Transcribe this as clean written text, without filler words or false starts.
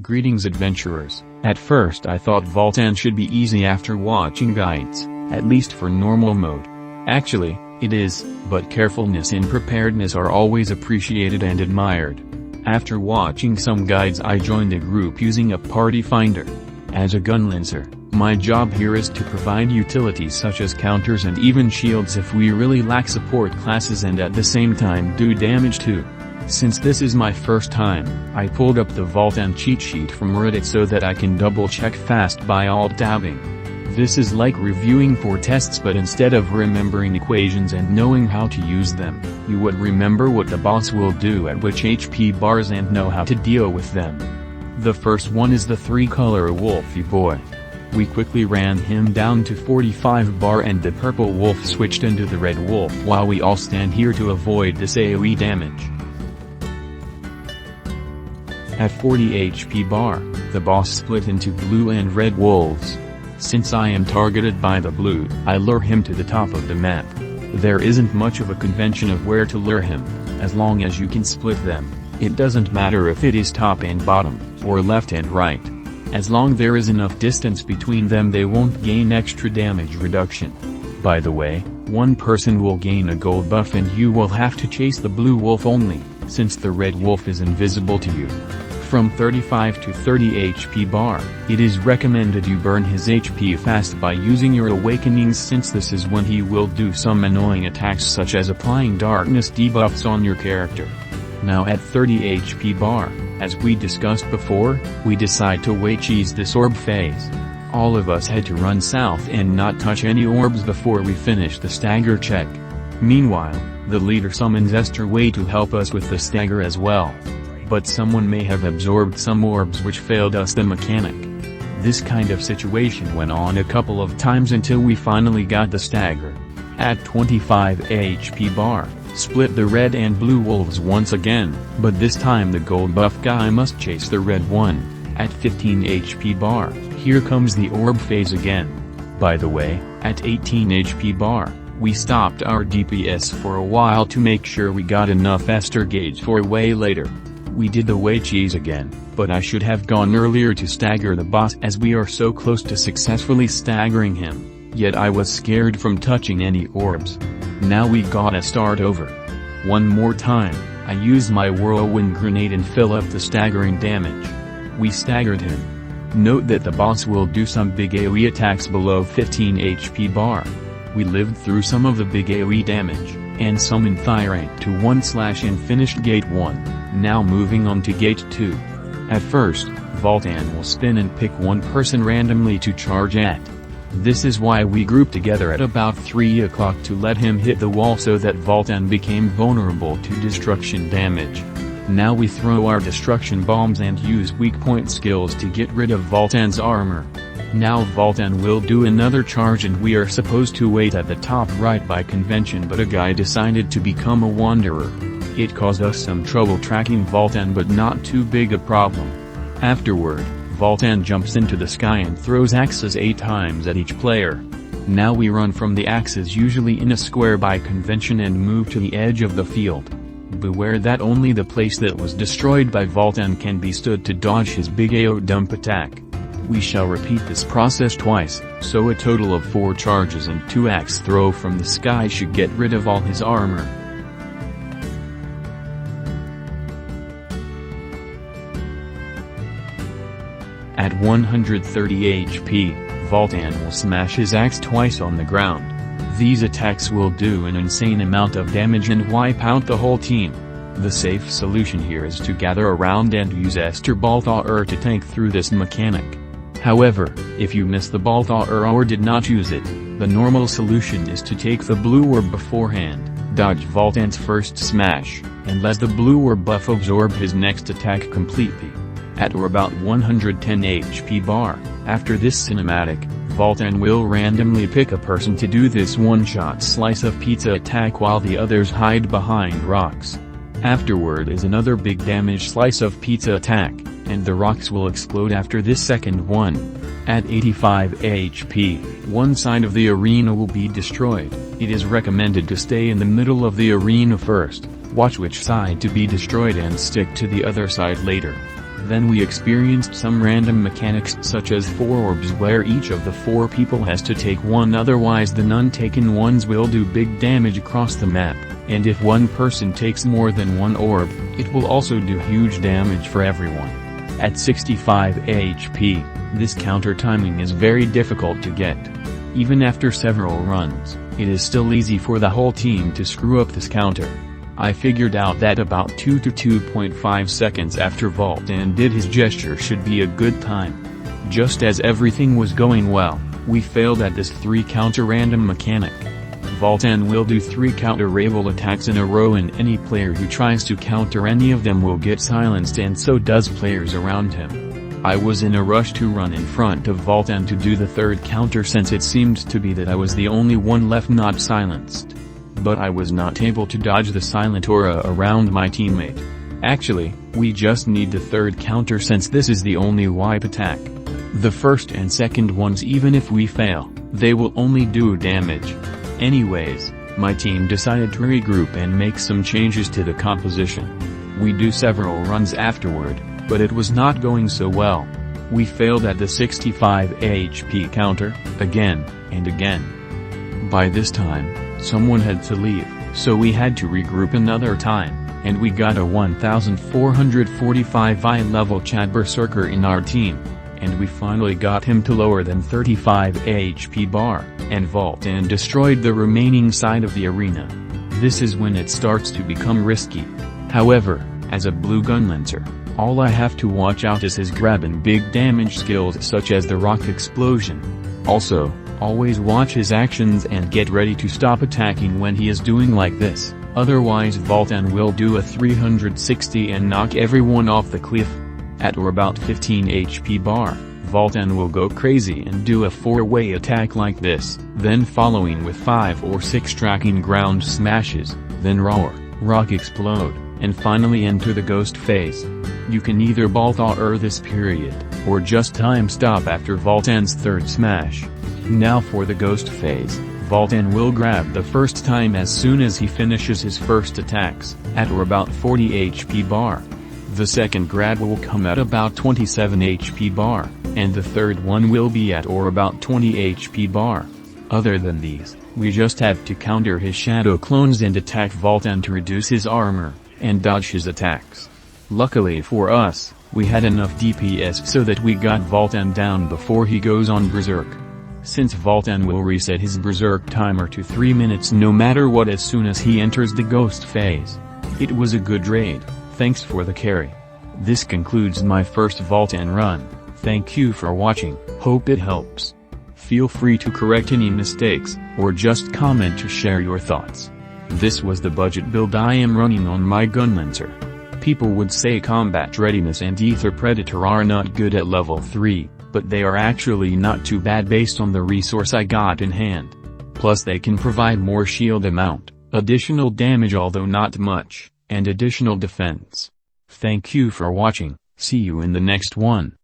Greetings adventurers. At first I thought Valtan should be easy after watching guides, at least for normal mode. Actually, it is, but carefulness and preparedness are always appreciated and admired. After watching some guides I joined a group using a party finder. As a gunlancer, my job here is to provide utilities such as counters and even shields if we really lack support classes, and at the same time do damage too. Since this is my first time, I pulled up the Valtan cheat sheet from Reddit so that I can double check fast by alt-tabbing. This is like reviewing for tests, but instead of remembering equations and knowing how to use them, you would remember what the boss will do at which HP bars and know how to deal with them. The first one is the 3-color Wolfy boy. We quickly ran him down to 45 bar and the purple wolf switched into the red wolf while we all stand here to avoid this AoE damage. At 40 HP bar, the boss split into blue and red wolves. Since I am targeted by the blue, I lure him to the top of the map. There isn't much of a convention of where to lure him, as long as you can split them. It doesn't matter if it is top and bottom, or left and right. As long there is enough distance between them they won't gain extra damage reduction. By the way, one person will gain a gold buff and you will have to chase the blue wolf only, since the red wolf is invisible to you. From 35 to 30 HP bar, it is recommended you burn his HP fast by using your awakenings, since this is when he will do some annoying attacks such as applying darkness debuffs on your character. Now at 30 HP bar, as we discussed before, we decide to wait cheese this orb phase. All of us had to run south and not touch any orbs before we finish the stagger check. Meanwhile, the leader summons Esther Way to help us with the stagger as well. But someone may have absorbed some orbs which failed us the mechanic. This kind of situation went on a couple of times until we finally got the stagger. At 25 HP bar, split the red and blue wolves once again, but this time the gold buff guy must chase the red one. At 15 HP bar, here comes the orb phase again. By the way, at 18 HP bar, we stopped our DPS for a while to make sure we got enough Esther gauge for way later. We did the way cheese again, but I should have gone earlier to stagger the boss as we are so close to successfully staggering him, yet I was scared from touching any orbs. Now we gotta start over. One more time, I use my whirlwind grenade and fill up the staggering damage. We staggered him. Note that the boss will do some big AoE attacks below 15 HP bar. We lived through some of the big AoE damage, and summoned Thyrate to 1/ and finished Gate 1. Now moving on to Gate 2. At first, Valtan will spin and pick one person randomly to charge at. This is why we grouped together at about 3 o'clock to let him hit the wall so that Valtan became vulnerable to destruction damage. Now we throw our destruction bombs and use weak point skills to get rid of Valtan's armor. Now Valtan will do another charge and we are supposed to wait at the top right by convention, but a guy decided to become a wanderer. It caused us some trouble tracking Valtan, but not too big a problem. Afterward, Valtan jumps into the sky and throws axes 8 times at each player. Now we run from the axes usually in a square by convention and move to the edge of the field. Beware that only the place that was destroyed by Valtan can be stood to dodge his big AO dump attack. We shall repeat this process twice, so a total of 4 charges and 2 axe throw from the sky should get rid of all his armor. At 130 HP, Valtan will smash his axe twice on the ground. These attacks will do an insane amount of damage and wipe out the whole team. The safe solution here is to gather around and use Esther Balthaur to tank through this mechanic. However, if you miss the Balthaur or did not use it, the normal solution is to take the blue orb beforehand, dodge Valtan's first smash, and let the blue orb buff absorb his next attack completely. At or about 110 HP bar, after this cinematic, Valtan will randomly pick a person to do this one-shot slice of pizza attack while the others hide behind rocks. Afterward is another big damage slice of pizza attack, and the rocks will explode after this second one. At 85 HP, one side of the arena will be destroyed. It is recommended to stay in the middle of the arena first, watch which side to be destroyed and stick to the other side later. Then we experienced some random mechanics such as 4 orbs where each of the 4 people has to take one, otherwise the untaken ones will do big damage across the map, and if one person takes more than 1 orb, it will also do huge damage for everyone. At 65 HP, this counter timing is very difficult to get. Even after several runs, it is still easy for the whole team to screw up this counter. I figured out that about 2 to 2.5 seconds after Valtan did his gesture should be a good time. Just as everything was going well, we failed at this 3 counter random mechanic. Valtan will do 3 counter Ravel attacks in a row, and any player who tries to counter any of them will get silenced, and so does players around him. I was in a rush to run in front of Valtan to do the 3rd counter since it seemed to be that I was the only one left not silenced. But I was not able to dodge the silent aura around my teammate. Actually, we just need the 3rd counter since this is the only wipe attack. The 1st and 2nd ones, even if we fail, they will only do damage. Anyways, my team decided to regroup and make some changes to the composition. We do several runs afterward, but it was not going so well. We failed at the 65 HP counter, again, and again. By this time, someone had to leave, so we had to regroup another time, and we got a 1445 eye-level Chad Berserker in our team. And we finally got him to lower than 35 HP bar, and Valtan destroyed the remaining side of the arena. This is when it starts to become risky. However, as a blue gunlancer, all I have to watch out is his grab and big damage skills such as the rock explosion. Also, always watch his actions and get ready to stop attacking when he is doing like this, otherwise Valtan will do a 360 and knock everyone off the cliff. At or about 15 HP bar, Valtan will go crazy and do a 4-way attack like this, then following with 5 or 6 tracking ground smashes, then roar, rock explode, and finally enter the ghost phase. You can either Balthar this period, or just time stop after Valtan's 3rd smash. Now for the ghost phase, Valtan will grab the first time as soon as he finishes his first attacks, at or about 40 HP bar. The second grab will come at about 27 HP bar, and the 3rd one will be at or about 20 HP bar. Other than these, we just have to counter his shadow clones and attack Valtan to reduce his armor, and dodge his attacks. Luckily for us, we had enough DPS so that we got Valtan down before he goes on Berserk. Since Valtan will reset his Berserk timer to 3 minutes no matter what as soon as he enters the ghost phase. It was a good raid, thanks for the carry. This concludes my first Valtan run. Thank you for watching, hope it helps. Feel free to correct any mistakes, or just comment to share your thoughts. This was the budget build I am running on my gunlancer. People would say combat readiness and ether predator are not good at level 3. But they are actually not too bad based on the resource I got in hand. Plus they can provide more shield amount, additional damage although not much, and additional defense. Thank you for watching, see you in the next one.